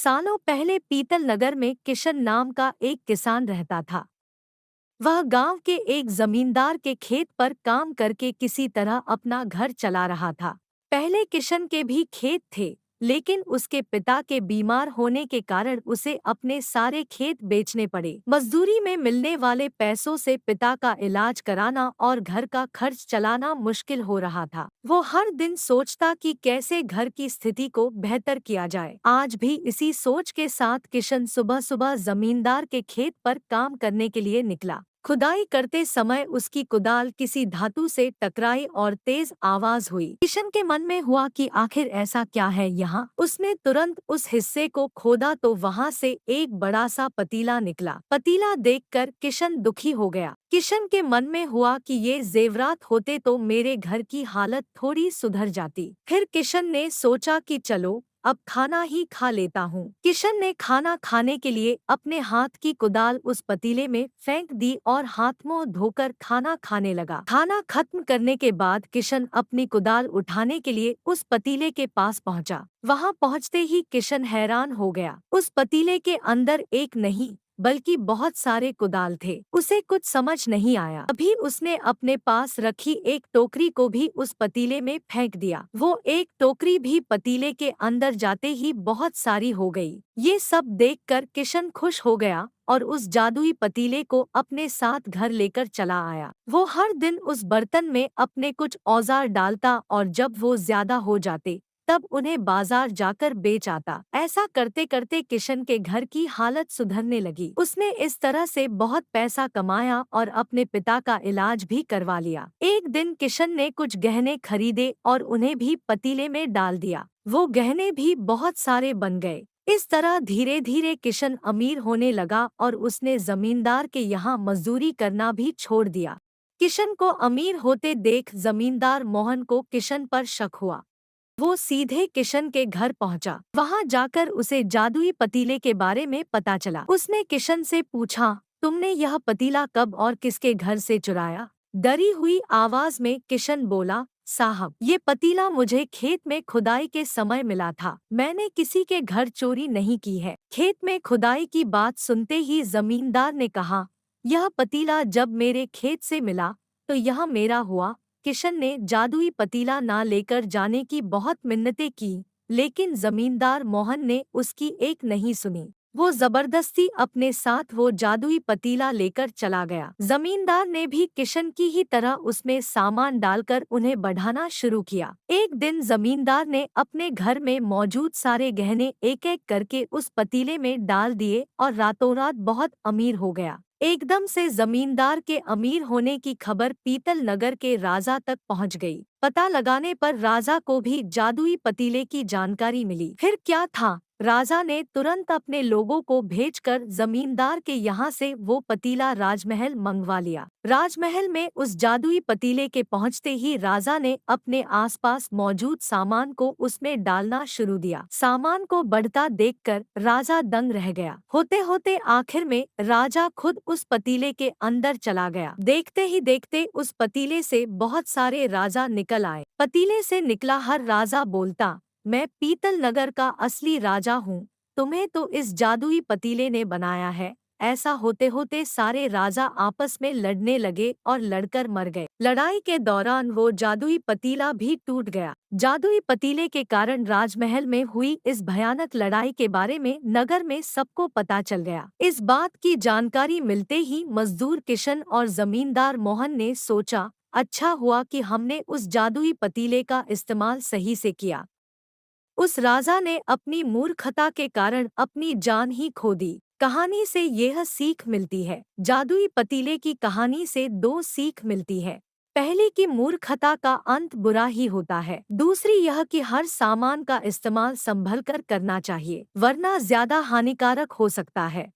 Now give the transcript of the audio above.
सालों पहले पीतल नगर में किशन नाम का एक किसान रहता था। वह गांव के एक जमींदार के खेत पर काम करके किसी तरह अपना घर चला रहा था। पहले किशन के भी खेत थे, लेकिन उसके पिता के बीमार होने के कारण उसे अपने सारे खेत बेचने पड़े। मजदूरी में मिलने वाले पैसों से पिता का इलाज कराना और घर का खर्च चलाना मुश्किल हो रहा था। वो हर दिन सोचता कि कैसे घर की स्थिति को बेहतर किया जाए। आज भी इसी सोच के साथ किशन सुबह सुबह जमींदार के खेत पर काम करने के लिए निकला। खुदाई करते समय उसकी कुदाल किसी धातु से टकराई और तेज आवाज हुई। किशन के मन में हुआ कि आखिर ऐसा क्या है यहाँ। उसने तुरंत उस हिस्से को खोदा तो वहाँ से एक बड़ा सा पतीला निकला। पतीला देखकर किशन दुखी हो गया। किशन के मन में हुआ कि ये जेवरात होते तो मेरे घर की हालत थोड़ी सुधर जाती। फिर किशन ने सोचा कि चलो अब खाना ही खा लेता हूँ। किशन ने खाना खाने के लिए अपने हाथ की कुदाल उस पतीले में फेंक दी और हाथ मुंह धोकर खाना खाने लगा। खाना खत्म करने के बाद किशन अपनी कुदाल उठाने के लिए उस पतीले के पास पहुंचा। वहां पहुंचते ही किशन हैरान हो गया। उस पतीले के अंदर एक नहीं बल्कि बहुत सारे कुदाल थे। उसे कुछ समझ नहीं आया। अभी उसने अपने पास रखी एक टोकरी को भी उस पतीले में फेंक दिया। वो एक टोकरी भी पतीले के अंदर जाते ही बहुत सारी हो गई। ये सब देखकर किशन खुश हो गया और उस जादुई पतीले को अपने साथ घर लेकर चला आया। वो हर दिन उस बर्तन में अपने कुछ औजार डालता और जब वो ज्यादा हो जाते तब उन्हें बाजार जाकर बेच आता। ऐसा करते करते किशन के घर की हालत सुधरने लगी। उसने इस तरह से बहुत पैसा कमाया और अपने पिता का इलाज भी करवा लिया। एक दिन किशन ने कुछ गहने खरीदे और उन्हें भी पतीले में डाल दिया। वो गहने भी बहुत सारे बन गए। इस तरह धीरे धीरे किशन अमीर होने लगा और उसने जमींदार के यहाँ मजदूरी करना भी छोड़ दिया। किशन को अमीर होते देख जमींदार मोहन को किशन पर शक हुआ। वो सीधे किशन के घर पहुंचा। वहां जाकर उसे जादुई पतीले के बारे में पता चला। उसने किशन से पूछा, तुमने यह पतीला कब और किसके घर से चुराया? डरी हुई आवाज में किशन बोला, साहब, ये पतीला मुझे खेत में खुदाई के समय मिला था। मैंने किसी के घर चोरी नहीं की है। खेत में खुदाई की बात सुनते ही जमींदार ने कहा, यह पतीला जब मेरे खेत से मिला तो यह मेरा हुआ। किशन ने जादुई पतीला ना लेकर जाने की बहुत मिन्नतें की, लेकिन जमींदार मोहन ने उसकी एक नहीं सुनी। वो जबरदस्ती अपने साथ वो जादुई पतीला लेकर चला गया। जमींदार ने भी किशन की ही तरह उसमें सामान डालकर उन्हें बढ़ाना शुरू किया। एक दिन जमींदार ने अपने घर में मौजूद सारे गहने एक एक करके उस पतीले में डाल दिए और रातों रात बहुत अमीर हो गया। एकदम से जमींदार के अमीर होने की खबर पीतल नगर के राजा तक पहुंच गई। पता लगाने पर राजा को भी जादुई पतीले की जानकारी मिली। फिर क्या था, राजा ने तुरंत अपने लोगों को भेजकर जमींदार के यहाँ से वो पतीला राजमहल मंगवा लिया। राजमहल में उस जादुई पतीले के पहुँचते ही राजा ने अपने आसपास मौजूद सामान को उसमें डालना शुरू दिया। सामान को बढ़ता देखकर राजा दंग रह गया। होते होते आखिर में राजा खुद उस पतीले के अंदर चला गया। देखते ही देखते उस पतीले से बहुत सारे राजा निकल आए। पतीले से निकला हर राजा बोलता, मैं पीतल नगर का असली राजा हूँ। तुम्हें तो इस जादुई पतीले ने बनाया है। ऐसा होते होते सारे राजा आपस में लड़ने लगे और लड़कर मर गए। लड़ाई के दौरान वो जादुई पतीला भी टूट गया। जादुई पतीले के कारण राजमहल में हुई इस भयानक लड़ाई के बारे में नगर में सबको पता चल गया। इस बात की जानकारी मिलते ही मजदूर किशन और जमींदार मोहन ने सोचा, अच्छा हुआ कि हमने उस जादुई पतीले का इस्तेमाल सही से किया। उस राजा ने अपनी मूर्खता के कारण अपनी जान ही खो दी। कहानी से यह सीख मिलती है। जादुई पतीले की कहानी से दो सीख मिलती है। पहली कि मूर्खता का अंत बुरा ही होता है। दूसरी यह कि हर सामान का इस्तेमाल संभल कर करना चाहिए, वरना ज्यादा हानिकारक हो सकता है।